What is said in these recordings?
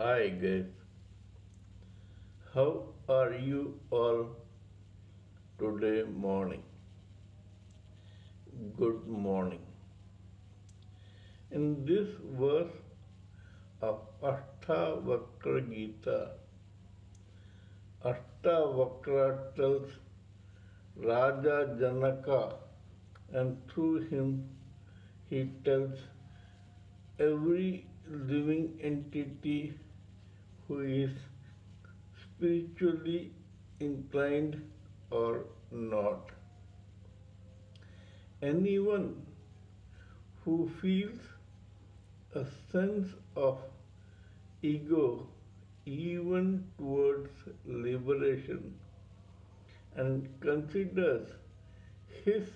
Hi guys, how are you all today morning? Good morning. In this verse of Ashtavakra Gita, Ashtavakra tells Raja Janaka, and through him he tells every living entity who is spiritually inclined or not. Anyone who feels a sense of ego even towards liberation and considers his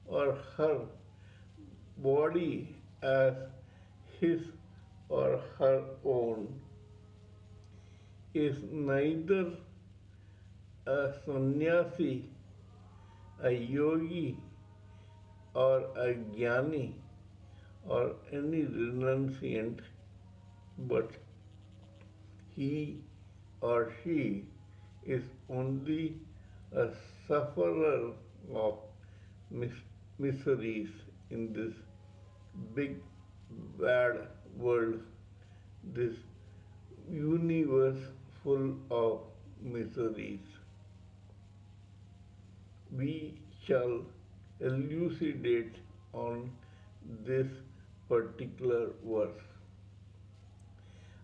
or her body as his or her own is neither a sannyasi, a yogi, or a jnani or any renunciant, but he or she is only a sufferer of miseries in this big bad world, this universe full of miseries. We shall elucidate on this particular verse.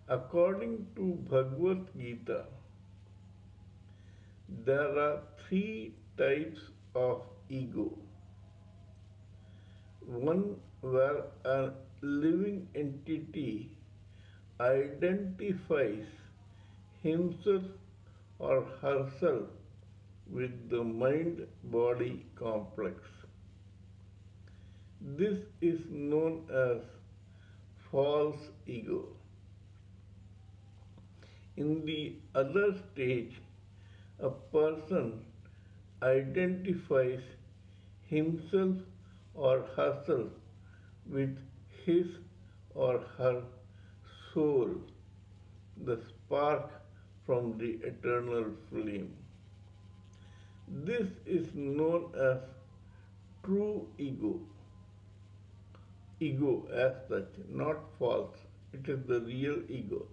According to Bhagavad Gita, there are three types of ego. One where a living entity identifies himself or herself with the mind body complex. This is known as false ego. In the other stage, a person identifies himself or herself with his or her soul, the spark from the eternal flame. This is known as true ego. Ego as such, not false. It is the real ego.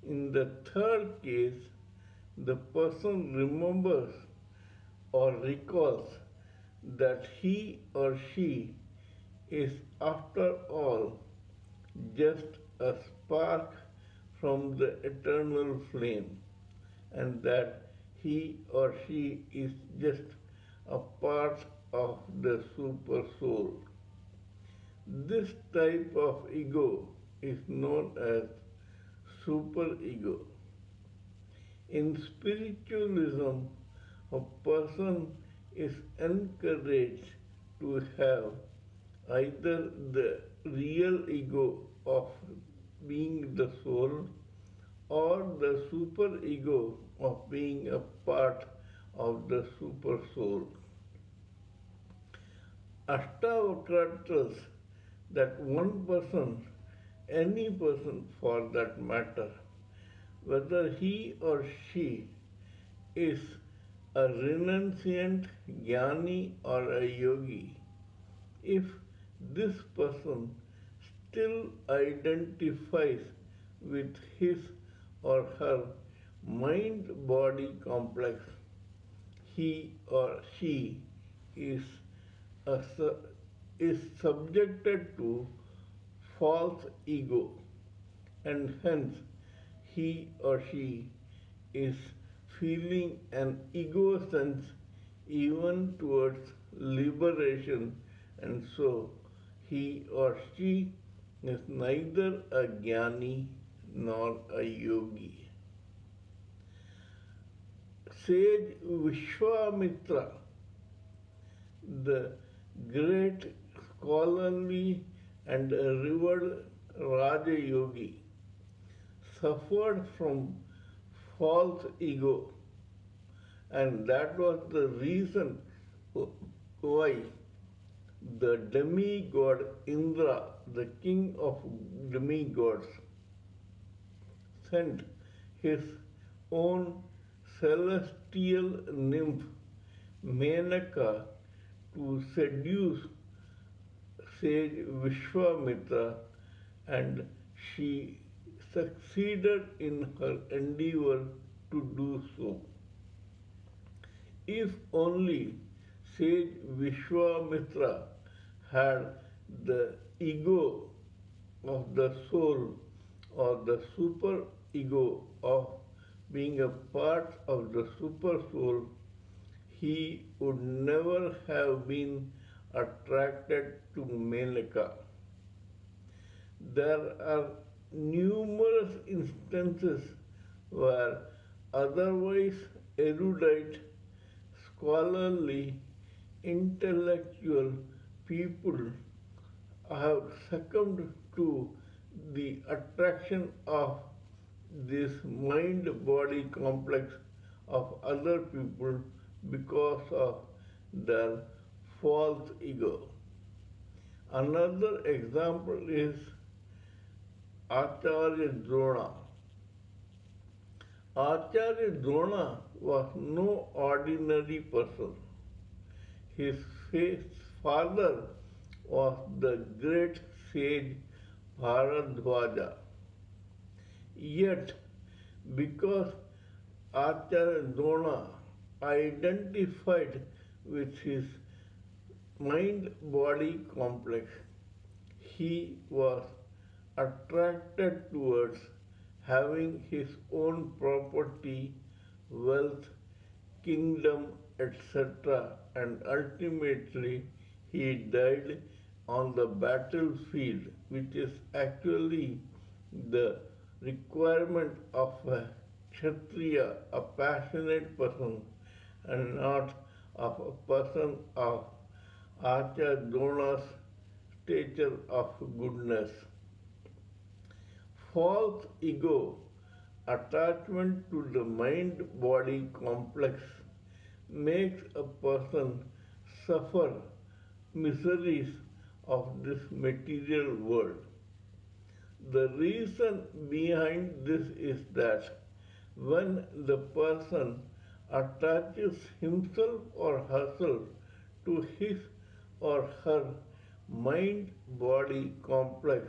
In the third case, the person remembers or recalls that he or she is, after all, just a spark from the eternal flame, and that he or she is just a part of the super soul. This type of ego is known as superego. In spiritualism, a person is encouraged to have either the real ego of being the soul or the superego of being a part of the super soul. Ashtavakra tells that one person, any person for that matter, whether he or she is a renunciant, jnani, or a yogi, if this person still identifies with his or her mind body complex, he or she is, a, is subjected to false ego, and hence he or she is feeling an ego sense even towards liberation, and so he or she is neither a jnani nor a yogi. Sage Vishwamitra, the great scholarly and revered Raja Yogi, suffered from false ego, and that was the reason why the demigod Indra, the king of demigods, sent his own celestial nymph Menaka to seduce sage Vishwamitra, and she succeeded in her endeavor to do so. If only sage Vishwamitra had the ego of the soul or the super ego of being a part of the super soul, he would never have been attracted to Menaka. There are numerous instances where otherwise erudite, scholarly, intellectual people have succumbed to the attraction of this mind body complex of other people because of their false ego. Another example is Acharya Drona. Acharya Drona was no ordinary person. His father was the great sage Bharadwaja. Yet, because Acharya Drona identified with his mind body complex, he was attracted towards having his own property, wealth, kingdom, etc., and ultimately he died on the battlefield, which is actually the requirement of a Kshatriya, a passionate person, and not of a person of Acharya Drona's stature of goodness. False ego, attachment to the mind body complex, makes a person suffer miseries of this material world. The reason behind this is that when the person attaches himself or herself to his or her mind body complex,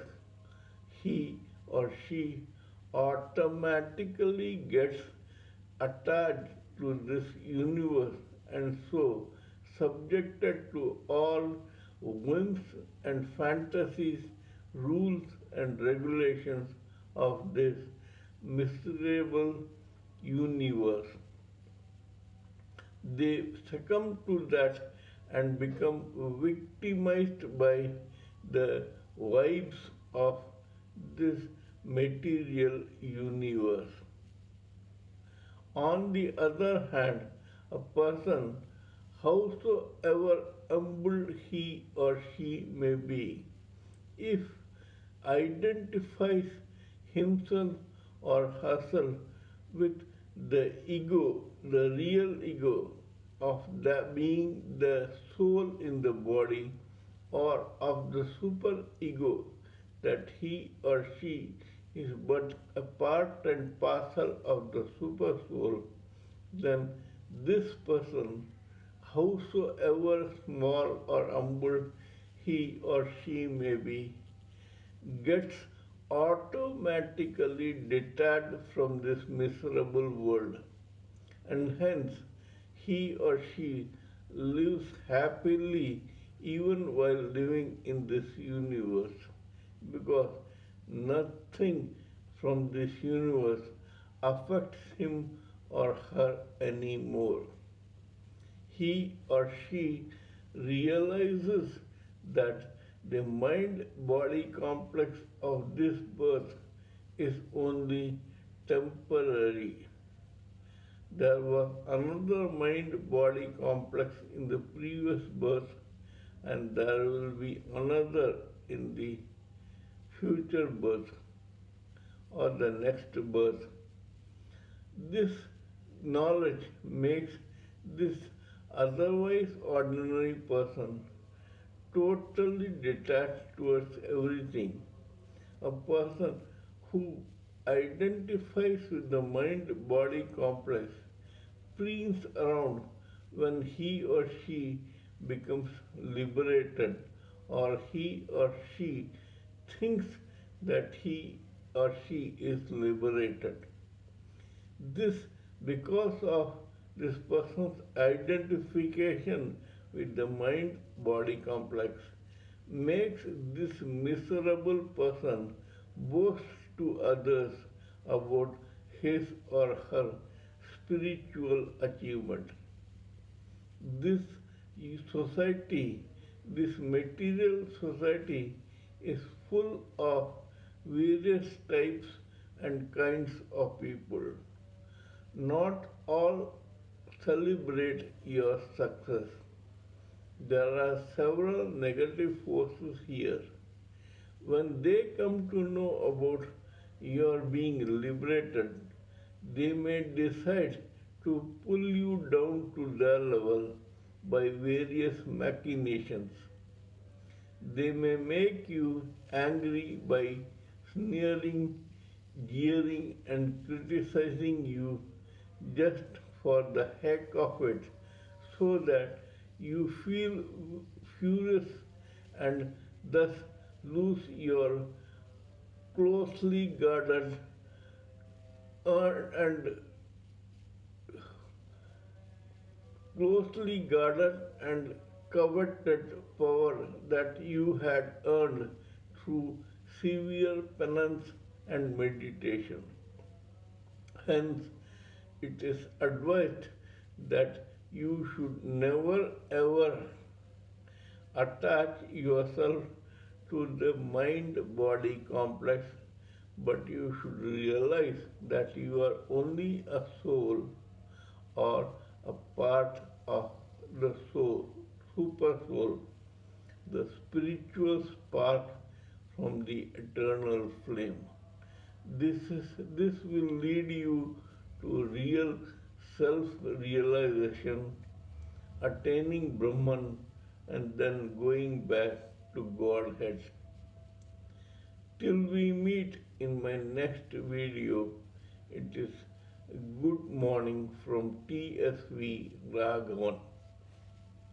he or she automatically gets attached to this universe and so subjected to all whims and fantasies, rules and regulations of this miserable universe. They succumb to that and become victimized by the vibes of this material universe. On the other hand, a person, howsoever humble he or she may be, if identifies himself or herself with the ego, the real ego of the being the soul in the body, or of the super ego that he or she is but a part and parcel of the super soul, then this person, howsoever small or humble he or she may be, gets automatically detached from this miserable world, and hence he or she lives happily even while living in this universe, because nothing from this universe affects him or her anymore. He or she realizes that the mind body complex of this birth is only temporary. There was another mind body complex in the previous birth, and there will be another in the future birth or the next birth. This knowledge makes this otherwise ordinary person totally detached towards everything. A person who identifies with the mind body complex spins around when he or she becomes liberated or he or she thinks that he or she is liberated. This because of this person's identification with the mind body complex makes this miserable person boast to others about his or her spiritual achievement. This society, this material society, is full of various types and kinds of people. Not all celebrate your success. There are several negative forces here. When they come to know about your being liberated, they may decide to pull you down to their level by various machinations. They may make you angry by sneering, jeering, and criticizing you just for the heck of it, so that you feel furious and thus lose your closely guarded and closely guarded and coveted power that you had earned through severe penance and meditation. Hence, it is advised that you should never ever attach yourself to the mind body complex, but you should realize that you are only a soul or a part of the soul, super soul, the spiritual spark from the eternal flame. This will lead you to real self realization, attaining Brahman, and then going back to Godhead. Till we meet in my next video, it is good morning from TSV Raghavan.